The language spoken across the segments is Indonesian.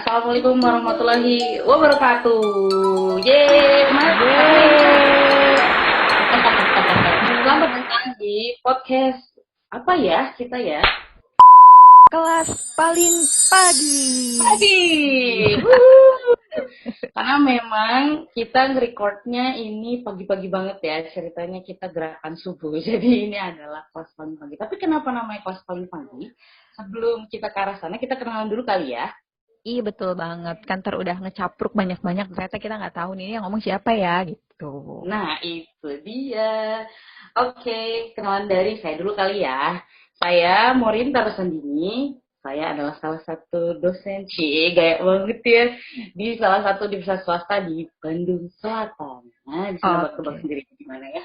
Assalamualaikum warahmatullahi wabarakatuh. Yeay, Selamat datang di podcast apa ya kita ya? Kelas paling pagi. Karena memang kita nge-recordnya ini pagi-pagi banget ya. Ceritanya kita gerakan subuh. Jadi ini adalah kelas paling pagi. Tapi kenapa namanya kelas paling pagi? Sebelum kita ke arah sana, kita kenalan dulu kali ya. Iya betul banget. Kantor udah ngecapruk banyak-banyak. Ternyata kita nggak tahu nih yang ngomong siapa ya gitu. Nah, itu dia. Oke, kenalan dari saya dulu kali ya. Saya Morin Tarusandini. Saya adalah salah satu dosen, gaya banget ya, di salah satu universitas swasta di Bandung Selatan. Nah, bisa nebak-nebak sendiri gimana ya.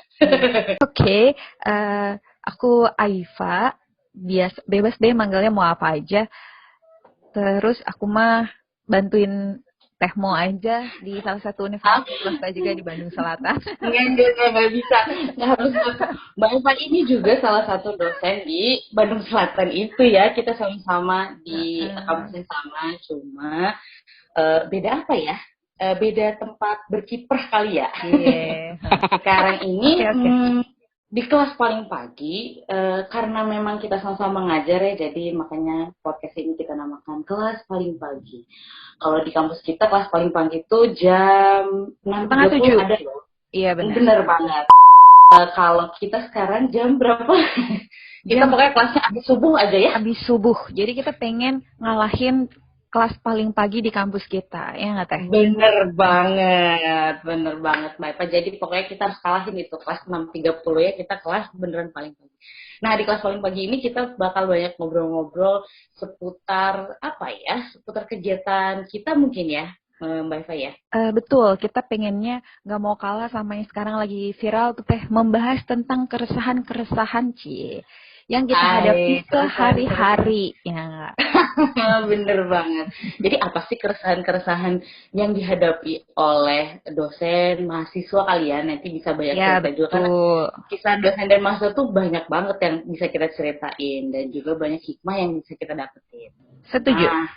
Oke, aku Aifa. Bebas deh manggilnya mau apa aja. Terus aku mah bantuin Tehmo aja di salah satu universitas swasta juga di Bandung Selatan. Nggak bisa. Nggak harus masuk. Mbak Eva ini juga salah satu dosen di Bandung Selatan itu ya. Kita sama-sama di kampus yang sama, cuma beda apa ya? Beda tempat berkiprah kali ya. Iya. Sekarang ini Okay. di kelas paling pagi, karena memang kita sama-sama mengajar ya, jadi makanya podcast ini kita namakan kelas paling pagi. Kalau di kampus kita kelas paling pagi itu jam 6.30 ada loh. Iya benar. Bener banget. Kalau kita sekarang jam berapa? Kita pokoknya kelasnya abis subuh aja ya. Abis subuh. Jadi kita pengen ngalahin kelas paling pagi di kampus kita, ya nggak Teh? Bener banget Mbak Eva. Jadi pokoknya kita harus kalahin itu kelas 6.30 ya, kita kelas beneran paling pagi. Nah, di kelas paling pagi ini kita bakal banyak ngobrol-ngobrol seputar apa ya, seputar kegiatan kita mungkin ya, Mbak Eva ya. Betul, kita pengennya nggak mau kalah sama yang sekarang lagi viral tuh Teh, membahas tentang keresahan-keresahan yang kita hadapi sehari-hari, ya. Bener banget. Jadi apa sih keresahan-keresahan yang dihadapi oleh dosen, mahasiswa kalian? Nanti bisa banyak cerita juga karena kisah dosen dan mahasiswa tuh banyak banget yang bisa kita ceritain dan juga banyak hikmah yang bisa kita dapetin. Setuju. Nah,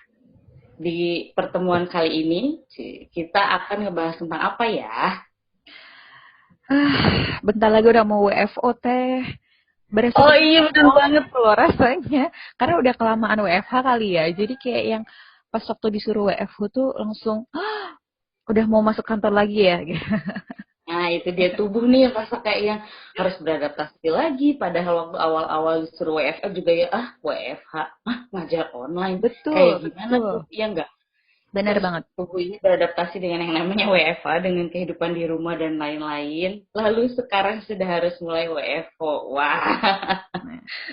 di pertemuan kali ini kita akan ngebahas tentang apa ya? Bentar lagi udah mau WFO Teh. Oh iya betul banget loh rasanya. Karena udah kelamaan WFH kali ya. Jadi kayak yang pas waktu disuruh WFH tuh langsung udah mau masuk kantor lagi ya. Nah itu dia tubuh nih yang rasa kayak yang harus beradaptasi lagi. Padahal waktu awal-awal disuruh WFH juga ya WFH, ngajar online. Betul. Kayak gimana tuh? Iya enggak? Benar banget. Tubuh ini beradaptasi dengan yang namanya WFH, dengan kehidupan di rumah dan lain-lain. Lalu sekarang sudah harus mulai WFO. Wah,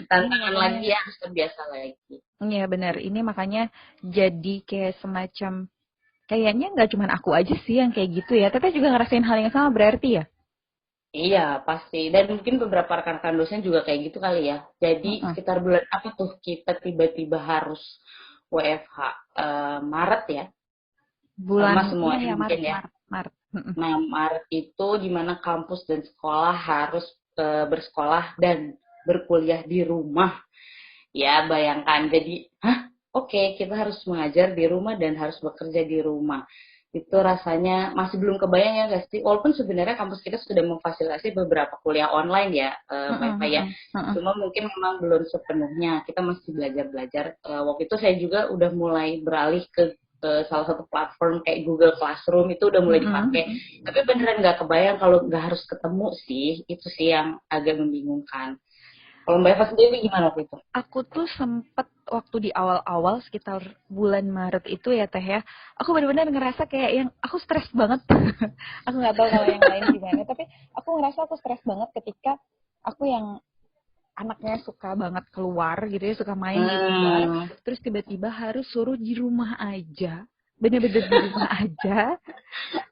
tantangan lagi ya, harus terbiasa lagi. Iya benar. Ini makanya jadi kayak semacam, kayaknya nggak cuma aku aja sih yang kayak gitu ya. Teteh juga ngerasain hal yang sama berarti ya? Iya, pasti. Dan mungkin beberapa rekan-rekan dosen juga kayak gitu kali ya. Jadi sekitar bulan apa tuh kita tiba-tiba harus WFH? Maret ya? Bulan sama semua ya, mungkin ya. Maret. Nah, Maret itu di mana kampus dan sekolah harus bersekolah dan berkuliah di rumah. Ya, bayangkan. Jadi, oke, kita harus mengajar di rumah dan harus bekerja di rumah. Itu rasanya masih belum kebayang ya guys. Walaupun sebenarnya kampus kita sudah memfasilitasi beberapa kuliah online ya, Mbak Eva ya. Cuma mungkin memang belum sepenuhnya. Kita masih belajar-belajar. Waktu itu saya juga udah mulai beralih ke salah satu platform kayak Google Classroom, itu udah mulai dipakai. Tapi beneran nggak kebayang kalau nggak harus ketemu sih. Itu sih yang agak membingungkan. Kalau Mbak Eva sendiri gimana waktu itu? Aku tuh sempet waktu di awal-awal sekitar bulan Maret itu ya Teh ya, aku benar-benar ngerasa kayak yang aku stres banget. Aku nggak tahu kalau yang lain gimana, tapi aku ngerasa aku stres banget ketika aku yang anaknya suka banget keluar gitu ya, suka main di luar, terus tiba-tiba harus suruh di rumah aja, bener-bener di rumah aja.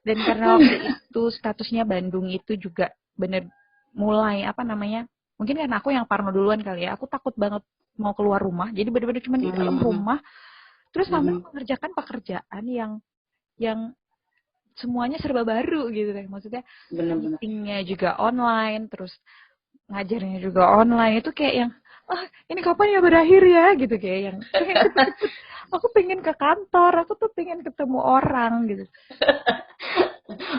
Dan karena waktu itu statusnya Bandung itu juga bener mulai mungkin karena aku yang parno duluan kali ya, aku takut banget mau keluar rumah, jadi bener-bener cuma di dalam rumah, terus sambil mengerjakan pekerjaan yang semuanya serba baru gitu deh, maksudnya meetingnya juga online, terus ngajarnya juga online, itu kayak yang ah ini kapan ya berakhir ya gitu, kayak yang pengen cepet-cepet, aku pengen ke kantor, aku tuh pengen ketemu orang gitu.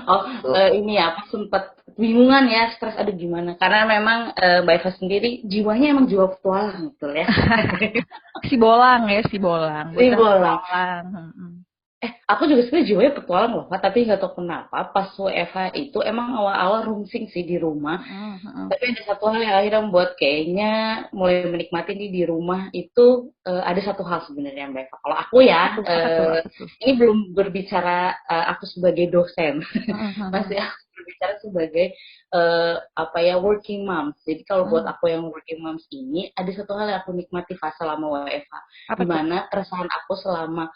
Oh, Tuh ini ya, aku sempat bingungan ya, stres aduh gimana. Karena memang Mbak Eva sendiri jiwanya emang jiwa petualang betul ya. si bolang ya, si bolang, bocah Simbol lah. bolang. Mm-mm. Aku juga sebenarnya jiwanya petualang loh, Kak, tapi nggak tahu kenapa pas WFH itu emang awal-awal rungsing sih di rumah. Mm-mm, mm-mm. Tapi ada satu hal yang akhirnya membuat kayaknya mulai menikmati nih di rumah itu ada satu hal sebenarnya Mbak Eva. Kalau aku ya, Apa tuh, apa tuh? ini belum berbicara aku sebagai dosen, Mm-mm, mm-mm. masih aku berbicara sebagai apa ya working moms. Jadi kalau buat Mm. aku yang working moms ini ada satu hal yang aku nikmati fase lama WFH, Apa di tuh? mana keresahan aku selama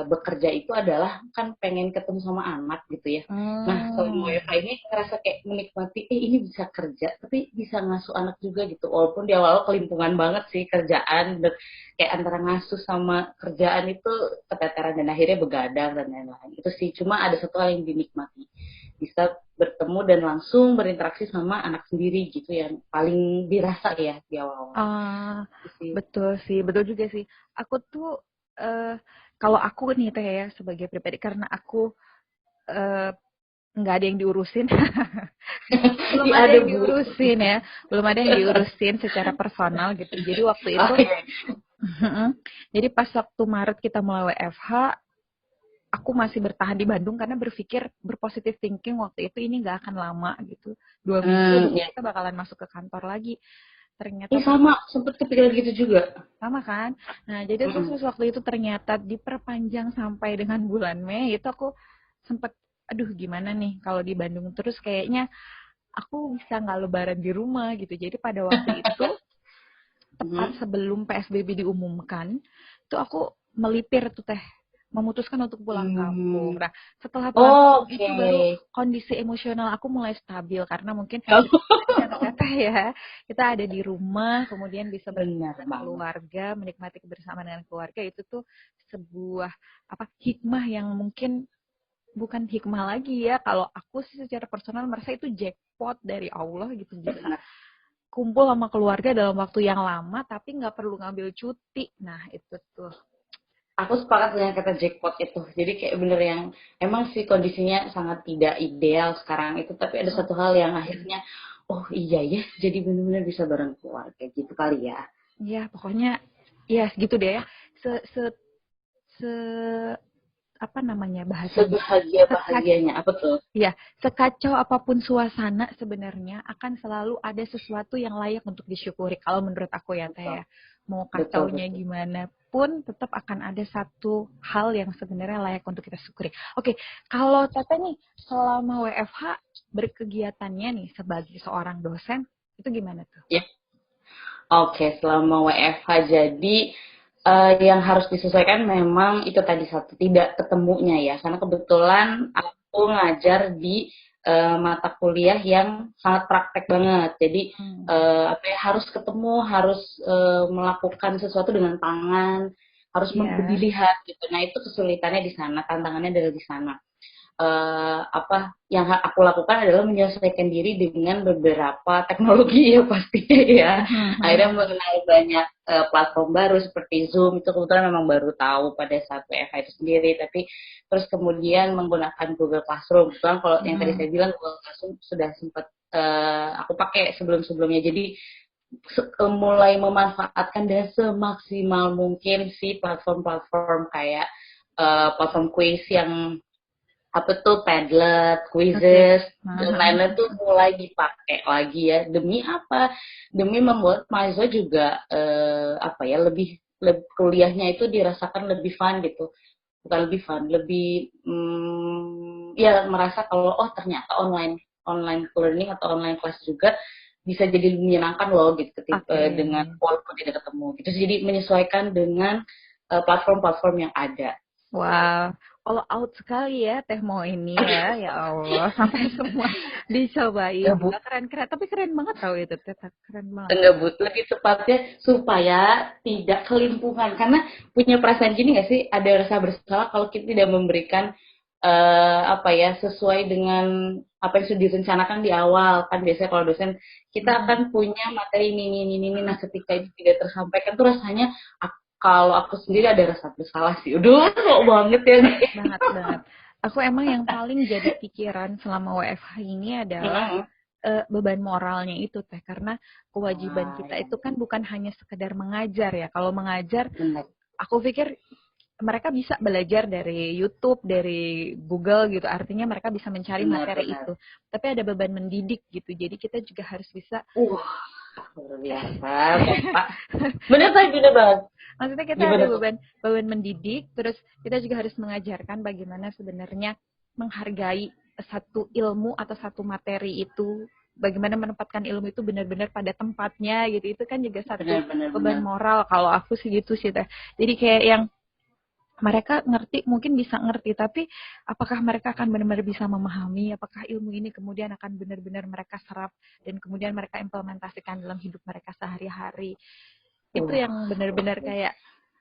bekerja itu adalah kan pengen ketemu sama anak gitu ya. Nah, selama Hmm. WFH ini ngerasa kayak menikmati, ini bisa kerja, tapi bisa ngasuh anak juga gitu. Walaupun di awal kelimpungan banget sih kerjaan, dan kayak antara ngasuh sama kerjaan itu keteteran dan akhirnya begadang dan lain-lain. Itu sih, cuma ada satu hal yang dinikmati. Bisa bertemu dan langsung berinteraksi sama anak sendiri gitu yang paling dirasa ya di awal-awal. Ah, Itu sih. betul sih, betul juga sih. Aku tuh eh kalau aku nih teh ya sebagai pribadi, karena aku eh, nggak ada yang diurusin, belum ada Ada yang Bu. diurusin ya, belum ada yang diurusin secara personal gitu. Jadi waktu Oh, itu, iya. jadi pas waktu Maret kita mulai WFH, aku masih bertahan di Bandung karena berpikir berpositif thinking waktu itu ini nggak akan lama gitu, 2 minggu habis itu Ya. kita bakalan masuk ke kantor lagi. Ternyata Ih pas sama, sempet kepikiran gitu juga. sama kan. Nah, jadi terus Mm-mm. waktu itu ternyata diperpanjang sampai dengan bulan Mei, itu aku sempet, aduh gimana nih kalau di Bandung terus, kayaknya aku bisa nggak lebaran di rumah gitu. Jadi pada waktu itu tepat Mhm. sebelum PSBB diumumkan, itu aku melipir tuh teh, memutuskan untuk pulang kampung. Hmm. Nah, setelah pulang kampung Oke. itu baru kondisi emosional aku mulai stabil, karena mungkin Oh, tadi kata-kata ya, kita ada di rumah, kemudian bisa bersama benar dengan banget. keluarga, menikmati kebersamaan dengan keluarga, itu tuh sebuah apa hikmah yang mungkin bukan hikmah lagi ya. Kalau aku sih secara personal merasa itu jackpot dari Allah gitu, bisa Benar. kumpul sama keluarga dalam waktu yang lama tapi nggak perlu ngambil cuti. Nah, itu tuh. Aku sepakat dengan kata jackpot itu. Jadi kayak bener yang emang sih kondisinya sangat tidak ideal sekarang itu, tapi ada satu hal yang akhirnya oh iya ya, jadi benar-benar bisa bareng keluarga gitu kali ya. Ya, pokoknya ya segitu deh ya. Se se se apa namanya bahasanya? Sebahagia Sekac bahagianya apa tuh? ya, sekacau apapun suasana sebenarnya akan selalu ada sesuatu yang layak untuk disyukuri. Kalau menurut aku ya Teh Betul, ya. Mau betul, kacaunya betul. gimana pun tetap akan ada satu hal yang sebenarnya layak untuk kita syukuri. Oke, kalau Teteh nih selama WFH berkegiatannya nih sebagai seorang dosen itu gimana tuh? Ya. Oke, selama WFH jadi yang harus disesuaikan memang itu tadi satu tidak ketemunya ya, karena kebetulan aku ngajar di mata kuliah yang sangat praktek banget. Jadi Hmm, apa ya harus ketemu, harus melakukan sesuatu dengan tangan, harus iya, dilihat gitu. Nah itu kesulitannya di sana, tantangannya adalah di sana. Apa yang aku lakukan adalah menyesuaikan diri dengan beberapa teknologi ya pastinya ya. Akhirnya mengenal banyak platform baru seperti Zoom, itu kebetulan memang baru tahu pada saat WFH itu sendiri, tapi terus kemudian menggunakan Google Classroom. Kebetulan kalau yang tadi saya bilang Google Classroom sudah sempat aku pakai sebelum-sebelumnya. Jadi mulai memanfaatkan dan semaksimal mungkin si platform-platform kayak platform quiz yang apa tuh Padlet, oke. Quizzes, dan lain-lain tuh mulai dipakai lagi ya. Demi apa? Demi membuat mahasiswa juga apa ya lebih kuliahnya itu dirasakan lebih fun gitu. Bukan lebih fun, lebih ya merasa kalau oh ternyata online online learning atau online class juga bisa jadi lebih menyenangkan loh gitu Oke. dengan walaupun tidak ketemu gitu. Jadi menyesuaikan dengan platform-platform yang ada. Wah, all out sekali ya Teh Mo ini ya. Ya Allah, sampai semua dicobain. Ya, Wah, keren-keren. Tapi keren banget tau itu, Teh. Keren banget. enggak but lebih tepatnya supaya tidak kelimpungan karena punya perasaan gini nggak sih ada rasa bersalah kalau kita tidak memberikan apa ya sesuai dengan apa yang sudah direncanakan di awal. Kan biasanya kalau dosen kita akan punya materi ini. Nah ketika itu tidak tersampaikan tuh rasanya kalau aku sendiri ada rasa bersalah sih. Udah kok banget ya. Banget. Aku emang yang paling jadi pikiran selama WFH ini adalah beban moralnya itu teh, karena kewajiban kita itu kan bukan hanya sekedar mengajar ya. Kalau mengajar, aku pikir mereka bisa belajar dari YouTube, dari Google gitu. Artinya mereka bisa mencari materi itu. Tapi ada beban mendidik gitu. Jadi kita juga harus bisa. Luar biasa, Bapak. Bener banget. Maksudnya kita ada beban mendidik, terus kita juga harus mengajarkan bagaimana sebenarnya menghargai satu ilmu atau satu materi itu, bagaimana menempatkan ilmu itu benar-benar pada tempatnya gitu. Itu kan juga satu beban moral kalau aku sih gitu sih teh. Jadi kayak yang mereka ngerti, mungkin bisa ngerti, tapi apakah mereka akan benar-benar bisa memahami, apakah ilmu ini kemudian akan benar-benar mereka serap dan kemudian mereka implementasikan dalam hidup mereka sehari-hari. Itu yang benar-benar kayak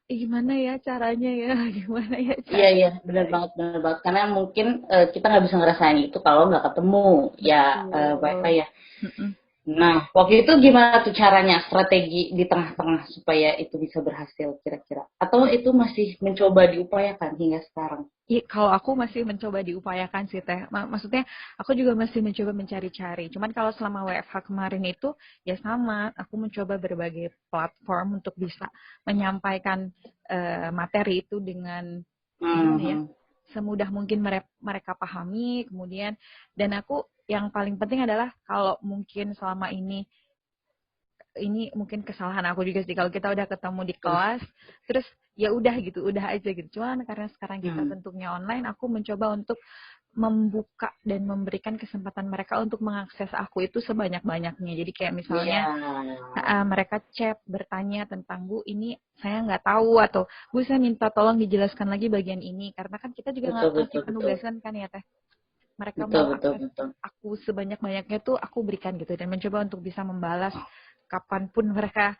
gimana ya caranya ya, gimana ya caranya. Iya, benar banget. Karena mungkin kita nggak bisa ngerasain itu kalau nggak ketemu. Betul. Ya, Wifi ya. Nah, waktu itu gimana tuh caranya, strategi di tengah-tengah supaya itu bisa berhasil kira-kira? Atau itu masih mencoba diupayakan hingga sekarang? Iya, kalau aku masih mencoba diupayakan sih teh. Maksudnya aku juga masih mencoba mencari-cari. Cuman kalau selama WFH kemarin itu ya sama, aku mencoba berbagai platform untuk bisa menyampaikan materi itu dengan ya, semudah mungkin mereka pahami. Kemudian dan aku yang paling penting adalah kalau mungkin selama ini mungkin kesalahan aku juga sih, kalau kita udah ketemu di kelas terus ya udah gitu, udah aja gitu. Cuman karena sekarang kita bentuknya online, aku mencoba untuk membuka dan memberikan kesempatan mereka untuk mengakses aku itu sebanyak-banyaknya. Jadi kayak misalnya mereka chat bertanya tentang Bu ini saya nggak tahu, atau Bu saya minta tolong dijelaskan lagi bagian ini, karena kan kita juga nggak kasih penugasan kan ya teh. Mereka mau akses aku sebanyak-banyaknya tuh aku berikan gitu, dan mencoba untuk bisa membalas kapanpun mereka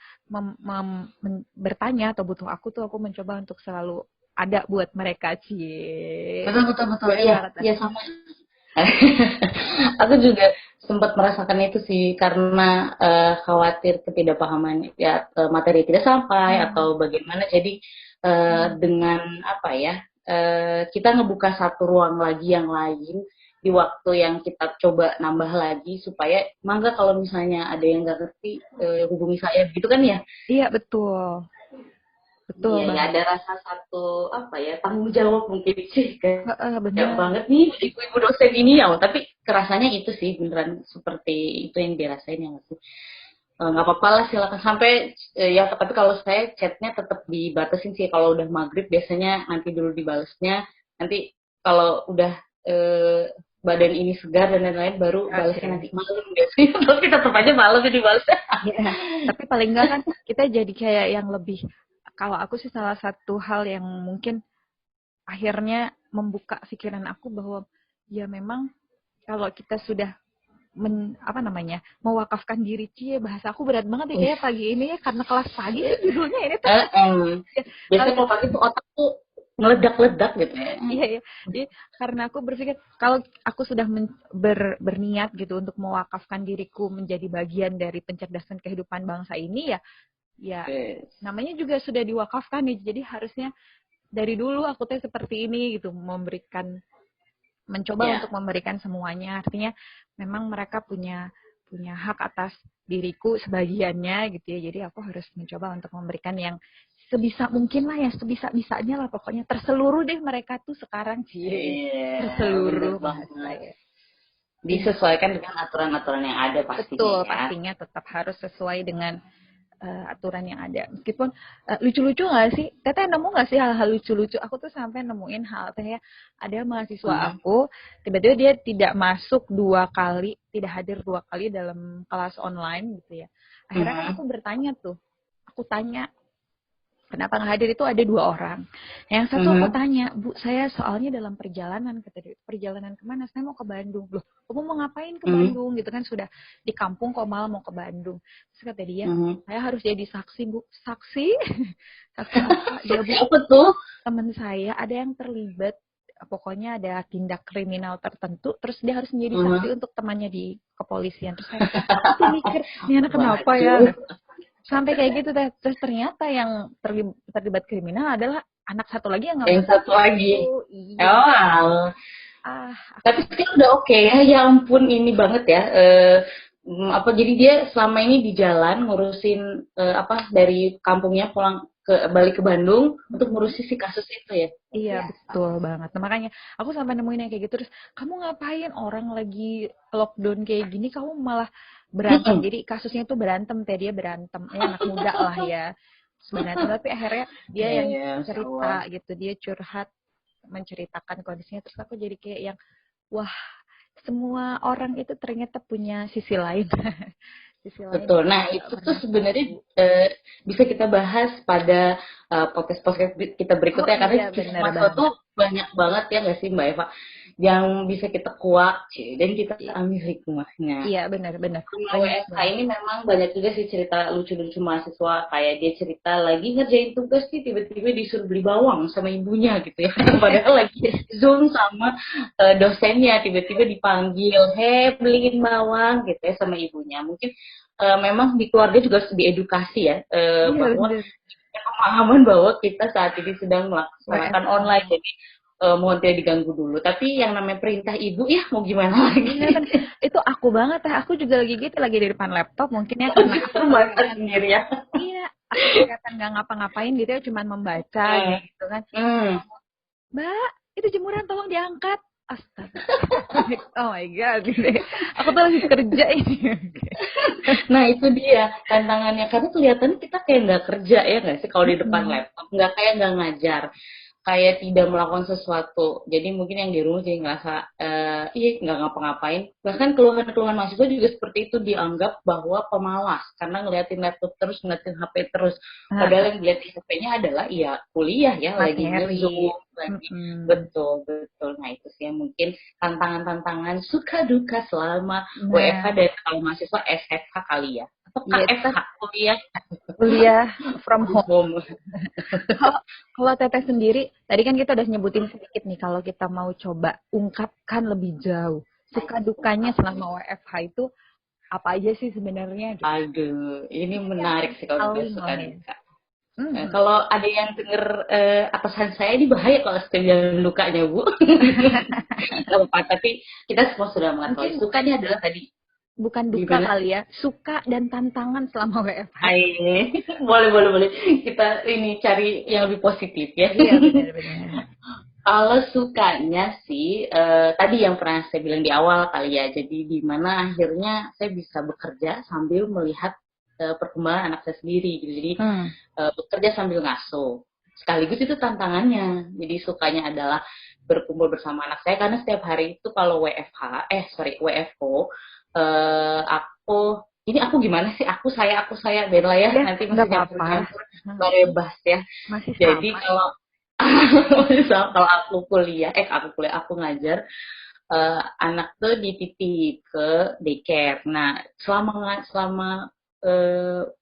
bertanya atau butuh aku tuh aku mencoba untuk selalu ada buat mereka. Betul. Iya sama. Aku juga sempat merasakan itu sih, karena khawatir ketidakpahaman ya, materi tidak sampai atau bagaimana. Jadi dengan apa ya, kita ngebuka satu ruang lagi yang lain di waktu yang kita coba nambah lagi, supaya mangga kalau misalnya ada yang nggak ngerti hubungi saya gitu kan ya. Iya betul. Iya, ada rasa satu apa ya, tanggung jawab mungkin sih bener banget nih ibu dosen ini ya. Tapi kerasanya itu sih beneran seperti itu yang dirasain ya nggak sih. Nggak apa-apa lah, silakan sampai ya. Tapi kalau saya chatnya tetap dibatasin sih. Kalau udah maghrib biasanya nanti dulu dibalesnya, nanti kalau udah badan ini segar dan lain-lain baru balasnya nanti malam biasanya. Tapi tetap aja malam dibalasnya. Tapi paling enggak kan kita jadi kayak yang lebih, kalau aku sih salah satu hal yang mungkin akhirnya membuka pikiran aku bahwa ya memang kalau kita sudah mewakafkan diri, bahasa aku berat banget ya kayak pagi ini ya, karena kelas pagi sih judulnya ini tuh. Biasanya kalau pagi tuh otak tuh meledak-ledak gitu ya. Iya. Jadi karena aku berpikir kalau aku sudah berniat gitu untuk mewakafkan diriku menjadi bagian dari pencerdasan kehidupan bangsa ini, ya namanya juga sudah diwakafkan nih. Jadi harusnya dari dulu aku tuh seperti ini gitu, mencoba untuk memberikan semuanya. Artinya memang mereka punya hak atas diriku sebagiannya gitu ya. Jadi aku harus mencoba untuk memberikan yang sebisa mungkin lah ya, sebisa-bisanya lah pokoknya. Terseluruh deh mereka tuh sekarang sih. Terseluruh bahasa ya. Disesuaikan dengan aturan-aturan yang ada pastinya. Betul, pastinya tetap harus sesuai dengan aturan yang ada. Meskipun lucu-lucu nggak sih? Teteh nemu nggak sih hal-hal lucu-lucu? Aku tuh sampai nemuin hal teh ya. Ada mahasiswa aku, tiba-tiba dia tidak masuk 2 kali, tidak hadir 2 kali dalam kelas online gitu ya. Akhirnya kan aku bertanya tuh, aku tanya, kenapa nggak hadir? Itu ada 2 orang. Yang satu aku tanya, Bu, saya soalnya dalam perjalanan, kata dia. Perjalanan kemana? Saya mau ke Bandung. Loh, kamu mau ngapain ke Bandung? Gitu kan, sudah di kampung kok malah mau ke Bandung. Terus kata dia, saya harus jadi saksi, Bu. Saksi? Saksi apa? Dia, Bu, apa tuh? teman saya ada yang terlibat pokoknya ada tindak kriminal tertentu, terus dia harus menjadi saksi untuk temannya di kepolisian. Terus aku tuh mikir, ini anak kenapa ya? Sampai kayak gitu deh. Terus ternyata yang terlibat kriminal adalah anak satu lagi yang nggak Satu lagi. Iya. Oh, tapi sekarang udah oke ya. Ya ampun, ini banget ya. Apa jadi dia selama ini di jalan ngurusin apa dari kampungnya pulang balik ke Bandung untuk ngurusin si kasus itu ya. Iya, betul banget. Nah, makanya aku sampai nemuin yang kayak gitu, terus kamu ngapain orang lagi lockdown kayak gini, kamu malah berantem. Jadi kasusnya tuh berantem, dia berantem. Ya anak muda lah ya. Sebenarnya tapi akhirnya dia yang cerita gitu, dia curhat, menceritakan kondisinya. Terus aku jadi kayak yang wah, semua orang itu ternyata punya sisi lain. Betul. Nah, itu tuh sebenarnya bisa kita bahas pada podcast-podcast kita berikutnya, karena kisah Maswa tuh banyak banget ya nggak sih Mbak Eva? Yang bisa kita kuak, dan kita ambil hikmahnya. Iya, benar-benar. WFH ini memang banyak juga sih cerita lucu-lucu mahasiswa, kayak dia cerita lagi ngerjain tugas sih tiba-tiba disuruh beli bawang sama ibunya gitu ya. Padahal lagi Zoom sama dosennya, tiba-tiba dipanggil, beliin bawang gitu ya sama ibunya. Mungkin memang di keluarga juga harus diedukasi ya, bahwa pemahaman bahwa kita saat ini sedang melaksanakan online, jadi mohon tidak diganggu dulu. Tapi yang namanya perintah ibu ya mau gimana lagi. Itu aku banget ya. Aku juga lagi gitu, lagi di depan laptop mungkin ya, karena aku membaca sendiri ya. Iya, aku kelihatan nggak ngapa-ngapain gitu ya, cuman membaca gitu kan. Mbak, itu jemuran tolong diangkat. Astaga. Oh my god, gitu. Aku tuh lagi kerja ini. Nah itu dia tantangannya, karena kelihatan kita kayak nggak kerja ya nggak sih kalau di depan laptop, nggak kayak nggak ngajar, kayak tidak melakukan sesuatu. Jadi mungkin yang di rumah jadi ngerasa iya nggak ngapa-ngapain. Bahkan keluhan-keluhan mahasiswa juga seperti itu, dianggap bahwa pemalas karena ngeliatin laptop terus, ngeliatin HP terus. Padahal yang dilihat di HP-nya adalah ya kuliah ya, lagi nge-zoom, lagi betul. Nah itu sih yang mungkin tantangan-tantangan suka duka selama WFH dan kalau mahasiswa SFH kali ya. Atau KFH, kuliah from home. Kalau Teteh sendiri, tadi kan kita udah nyebutin sedikit nih, kalau kita mau coba ungkapkan lebih jauh, suka dukanya selama WFH itu apa aja sih sebenarnya? Gitu. Aduh, ini menarik sih kalau udah suka duka. Kalau ada yang denger atasan saya, ini bahaya kalau sekalian lukanya Bu. Gak apa-apa, tapi kita semua sudah mengetahui. Sukanya adalah tadi. Bukan duka kali ya, suka dan tantangan selama WFH. Boleh. Kita ini cari yang lebih positif ya. Iya, benar. Kalau sukanya sih, tadi yang pernah saya bilang di awal kali ya, jadi di mana akhirnya saya bisa bekerja sambil melihat perkembangan anak saya sendiri, gitu. Jadi bekerja sambil ngasuh. Sekaligus itu tantangannya. Jadi sukanya adalah berkumpul bersama anak saya, karena setiap hari itu kalau WFO, aku gimana sih, aku saya beda ya, nanti masih nyampur bebas ya. Masih jadi sama. Kalau aku ngajar anak tuh dititip ke daycare. Nah selama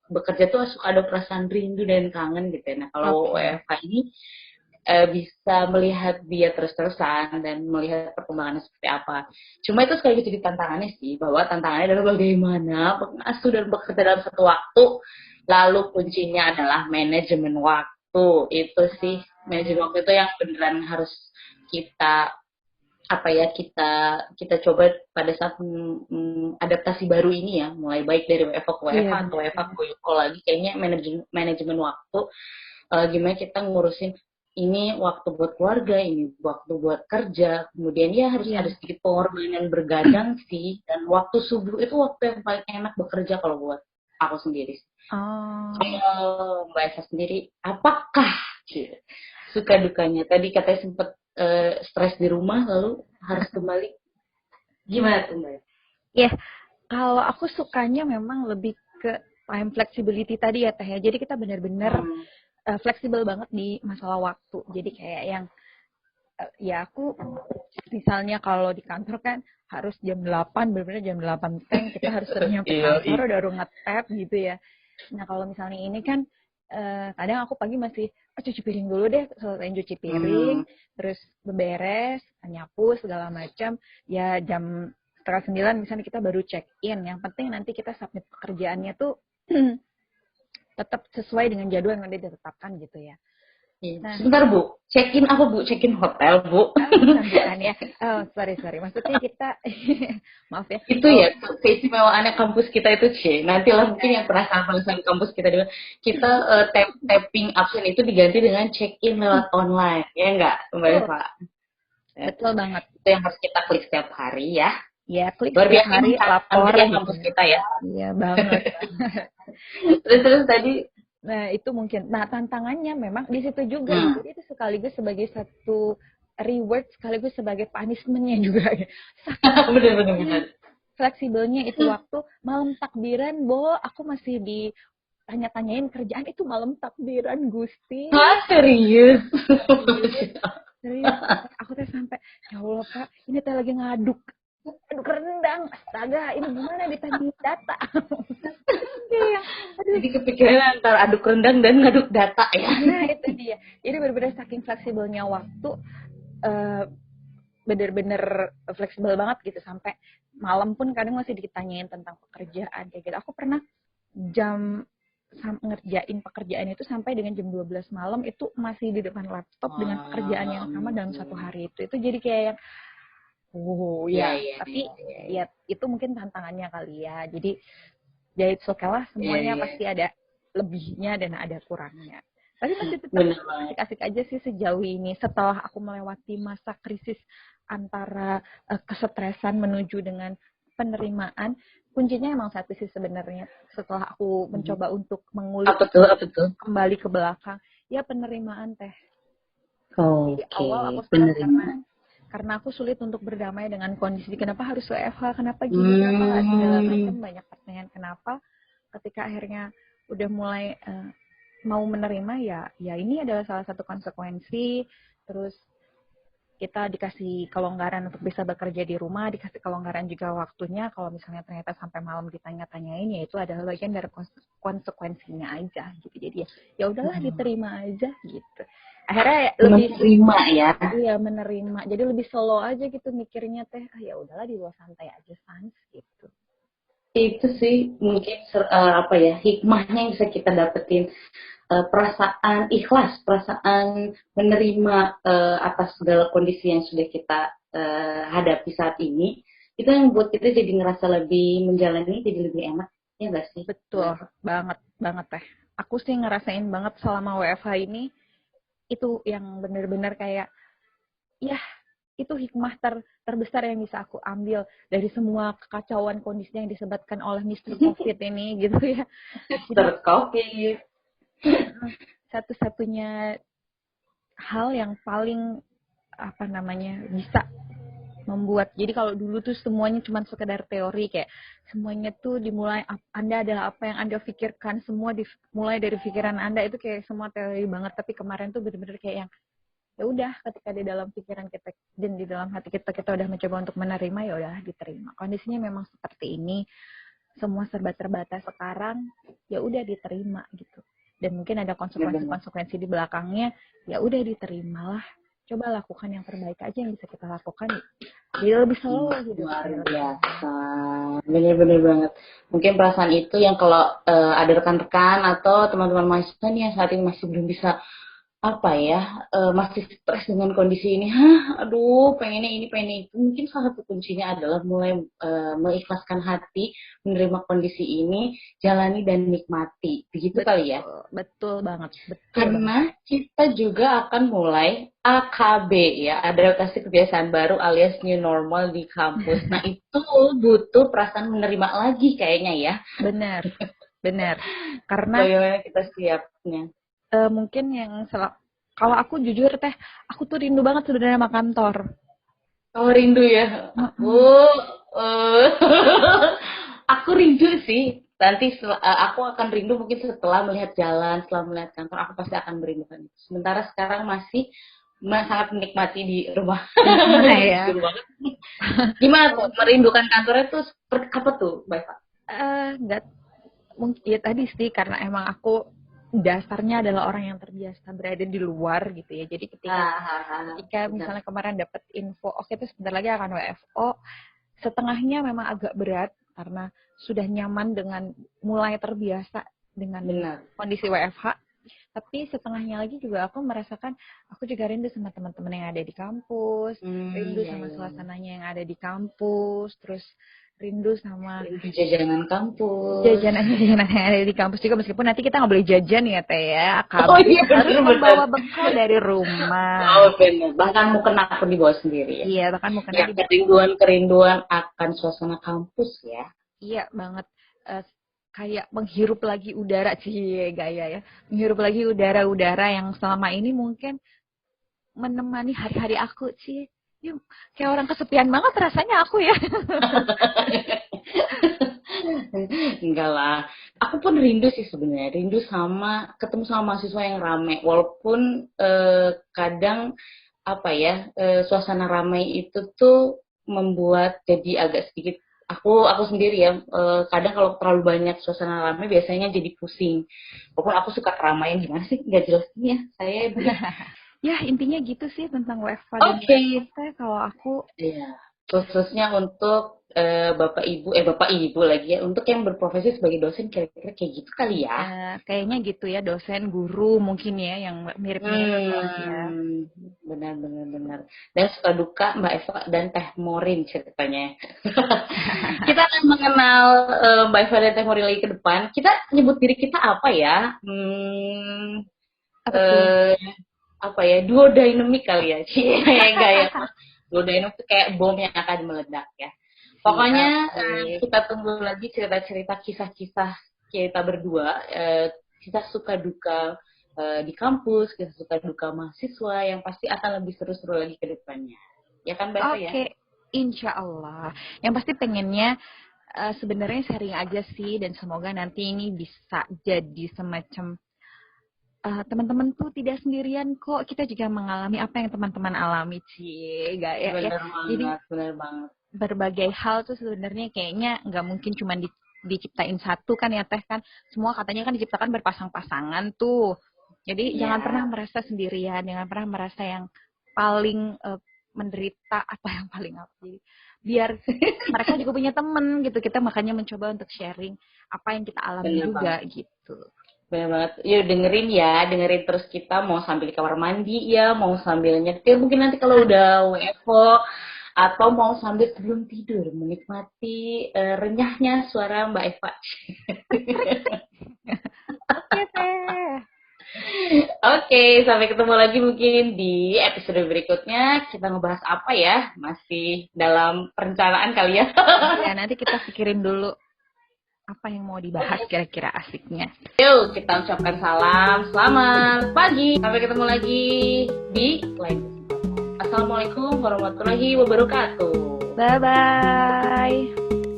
bekerja tuh suka ada perasaan rindu dan kangen gitu ya. Nah kalau WFH ini bisa melihat dia terus-terusan dan melihat perkembangannya seperti apa. Cuma itu sekali jadi tantangannya sih, bahwa tantangannya adalah bagaimana pengasuh dan bekerja dalam satu waktu. Lalu kuncinya adalah manajemen waktu. Itu sih, manajemen waktu itu yang beneran harus kita coba pada saat adaptasi baru ini ya, mulai baik dari WFH ke WFH atau WFH ke WFO lagi, kayaknya manajemen waktu, gimana kita ngurusin ini waktu buat keluarga, ini waktu buat kerja, kemudian ya harus ada sedikit pengorbanan bergadang sih, dan waktu subuh itu waktu yang paling enak bekerja kalau buat aku sendiri. Kalau Mbak Esa sendiri, apakah suka dukanya? Tadi katanya sempat stres di rumah lalu harus kembali, gimana tuh Mbak? Ya, kalau aku sukanya memang lebih ke time flexibility tadi ya Teh ya. Jadi kita benar-benar fleksibel banget di masalah waktu. Jadi kayak yang ya aku misalnya kalau di kantor kan harus jam 8, benar-benar jam 8 kita harus nyampe kantor udah nge-tap gitu ya. Nah kalau misalnya ini kan kadang aku pagi masih cuci piring dulu deh, selesai cuci piring, terus beberes, nyapu segala macam. Ya jam 8:30 misalnya kita baru check in. Yang penting nanti kita submit pekerjaannya tuh tetap sesuai dengan jadwal yang udah ditetapkan gitu ya. Nah, sebentar Bu, check-in apa Bu? Check-in hotel Bu? Bukan ya. Oh, sorry. Maksudnya kita, maaf ya. Itu ya, keistimewaannya kampus kita itu nantilah mungkin yang penasaran kampus kita juga. Kita tapping absen itu diganti dengan check-in lewat online, ya enggak Mbak Eva? Betul banget. Itu yang harus kita klik setiap hari ya. Ya, klik luar setiap biasa hari lapor ya kampus kita ya. Iya banget. terus tadi. Nah itu mungkin. Nah tantangannya memang di situ juga. Jadi itu sekaligus sebagai satu reward, sekaligus sebagai punishment-nya juga. Benar. Fleksibelnya itu waktu malam takbiran, aku masih ditanya-tanyain kerjaan itu malam takbiran, Gusti. Serius? Serius. Aku tuh sampai, ya Allah Pak, ini teh lagi ngaduk rendang, astaga, ini gimana ditanding data? Jadi kepikiran antara aduk rendang dan ngaduk data ya. Nah itu dia. Jadi benar-benar saking fleksibelnya waktu, benar-benar fleksibel banget gitu, sampai malam pun kadang masih ditanyain tentang pekerjaan kayak gitu. Aku pernah ngerjain pekerjaan itu sampai dengan jam 12 malam itu masih di depan laptop dengan pekerjaan yang sama dalam satu hari itu jadi kayak yang tapi ya itu mungkin tantangannya kali ya. Jadi ya it's okay lah, semuanya pasti ada lebihnya dan ada kurangnya. Tapi masih tetap asik-asik aja sih sejauh ini setelah aku melewati masa krisis antara kesetresan menuju dengan penerimaan. Kuncinya emang satu sih sebenarnya, setelah aku mencoba untuk mengulik kembali ke belakang, ya penerimaan teh. Di awal aku stres karena aku sulit untuk berdamai dengan kondisi. Kenapa harus WFH? Kenapa gini? Kenapa nggak segala macam, banyak pertanyaan kenapa. Ketika akhirnya udah mulai mau menerima, ya ini adalah salah satu konsekuensi. Terus kita dikasih kelonggaran untuk bisa bekerja di rumah, dikasih kelonggaran juga waktunya. Kalau misalnya ternyata sampai malam ditanya-tanyain, ya itu adalah bagian dari konsekuensinya aja gitu. Jadi ya udahlah diterima aja gitu. Akhirnya lebih menerima ya. Iya, menerima. Jadi lebih slow aja gitu mikirnya teh. Ya udahlah, di luar santai aja sans gitu. Itu sih mungkin hikmahnya yang bisa kita dapetin. Perasaan ikhlas, perasaan menerima atas segala kondisi yang sudah kita hadapi saat ini, itu yang buat kita jadi ngerasa lebih menjalani jadi lebih enak, ya nggak sih? Betul, banget teh. Aku sih ngerasain banget selama WFH ini, itu yang benar-benar kayak, ya itu hikmah terbesar yang bisa aku ambil dari semua kekacauan kondisi yang disebabkan oleh Mr. COVID ini gitu ya. Mr. COVID. Satu-satunya hal yang paling bisa membuat, jadi kalau dulu tuh semuanya cuma sekedar teori, kayak semuanya tuh dimulai, Anda adalah apa yang Anda pikirkan, semua dimulai dari pikiran Anda, itu kayak semua teori banget. Tapi kemarin tuh bener-bener kayak yang ya udah, ketika di dalam pikiran kita dan di dalam hati kita udah mencoba untuk menerima, ya udah diterima. Kondisinya memang seperti ini, semua serba terbatas sekarang, ya udah diterima gitu. Dan mungkin ada konsekuensi di belakangnya, ya udah diterimalah. Coba lakukan yang terbaik aja yang bisa kita lakukan. Jadi lebih slow gitu. Luar biasa. Bener-bener banget. Mungkin perasaan itu yang kalau ada rekan-rekan atau teman-teman mahasiswa nih yang saat ini masih belum bisa masih stres dengan kondisi ini, aduh pengennya ini, pengen itu. Mungkin salah satu kuncinya adalah mulai mengikhlaskan hati, menerima kondisi ini, jalani dan nikmati. Begitu kali ya? Betul banget. Karena kita juga akan mulai AKB ya, adaptasi kebiasaan baru alias new normal di kampus. Nah itu butuh perasaan menerima lagi kayaknya ya. Benar. Karena bagaimana kita siapnya? Mungkin yang kalau aku jujur teh, aku tuh rindu banget sebenarnya sama kantor. Oh rindu ya? Aku rindu sih. Nanti aku akan rindu mungkin setelah melihat jalan, setelah melihat kantor, aku pasti akan merindukan itu. Sementara sekarang masih sangat menikmati di rumah. Ya. Gimana tuh merindukan kantornya tuh seperti apa tuh, Mbak Eva? Enggak, mungkin ya tadi sih karena emang aku dasarnya adalah orang yang terbiasa berada di luar gitu ya. Jadi ketika misalnya kemarin dapat info, oke itu sebentar lagi akan WFO, setengahnya memang agak berat karena sudah nyaman dengan mulai terbiasa dengan kondisi WFH. Tapi setengahnya lagi juga aku merasakan aku juga rindu sama teman-teman yang ada di kampus, rindu sama suasananya yang ada di kampus, terus rindu sama jajanan kampus, jajanan yang ada di kampus juga, meskipun nanti kita nggak boleh jajan ya Teh ya, harus membawa bekal dari rumah. Oh benar, bahkan mau kena pun dibawa sendiri ya. Iya, bahkan mau kena kerinduan akan suasana kampus ya. Iya banget. Kayak menghirup lagi udara sih gaya ya, menghirup lagi udara yang selama ini mungkin menemani hari-hari aku sih ya, kayak orang kesepian banget rasanya aku ya. Enggak lah, aku pun rindu sih sebenarnya, rindu sama ketemu sama mahasiswa yang ramai, walaupun kadang suasana ramai itu tuh membuat jadi agak sedikit aku sendiri ya, kadang kalau terlalu banyak suasana ramai biasanya jadi pusing. Walaupun aku suka keramaian, gimana sih, nggak jelas nih ya saya. Ya intinya gitu sih tentang WFH dan WFH kalau aku. Iya, khususnya untuk bapak ibu lagi ya, untuk yang berprofesi sebagai dosen kira-kira kayak gitu kali ya. Kayaknya gitu ya, dosen, guru mungkin ya yang mirip-mirip ya. Benar. Dan suka duka Mbak Eva dan Teh Morin ceritanya. Kita akan mengenal Mbak Eva dan Teh Morin lagi ke depan. Kita nyebut diri kita apa ya? Apa ya? Duo dynamic kali ya. Enggak ya. Duo dynamic itu kayak bom yang akan meledak ya. Pokoknya kita tunggu lagi cerita-cerita kisah-kisah kita berdua. Kita suka duka di kampus, kita suka duka mahasiswa yang pasti akan lebih seru-seru lagi ke depannya. Ya kan Mbak ya? Oke, insya Allah. Yang pasti pengennya sebenarnya sharing aja sih, dan semoga nanti ini bisa jadi semacam teman-teman tuh tidak sendirian kok. Kita juga mengalami apa yang teman-teman alami sih, ya. Jadi benar banget. Berbagai hal tuh sebenarnya kayaknya nggak mungkin cuma diciptain satu kan ya Teh kan. Semua katanya kan diciptakan berpasang-pasangan tuh. Jadi jangan pernah merasa sendirian, jangan pernah merasa yang paling menderita atau yang paling apa. Jadi biar mereka juga punya temen gitu. Kita makanya mencoba untuk sharing apa yang kita alami juga gitu. Benar banget. Yuk dengerin terus kita, mau sambil di kamar mandi ya, mau sambil nyetir mungkin nanti kalau udah WFO, atau mau sambil sebelum tidur menikmati renyahnya suara Mbak Eva. Oke Teh. Oke, sampai ketemu lagi mungkin di episode berikutnya. Kita ngebahas apa ya? Masih dalam perencanaan kali ya. Ya, nanti kita pikirin dulu apa yang mau dibahas kira-kira asiknya. Yuk, kita ucapkan salam. Selamat pagi. Sampai ketemu lagi di lain kesempatan. Assalamualaikum warahmatullahi wabarakatuh. Bye-bye.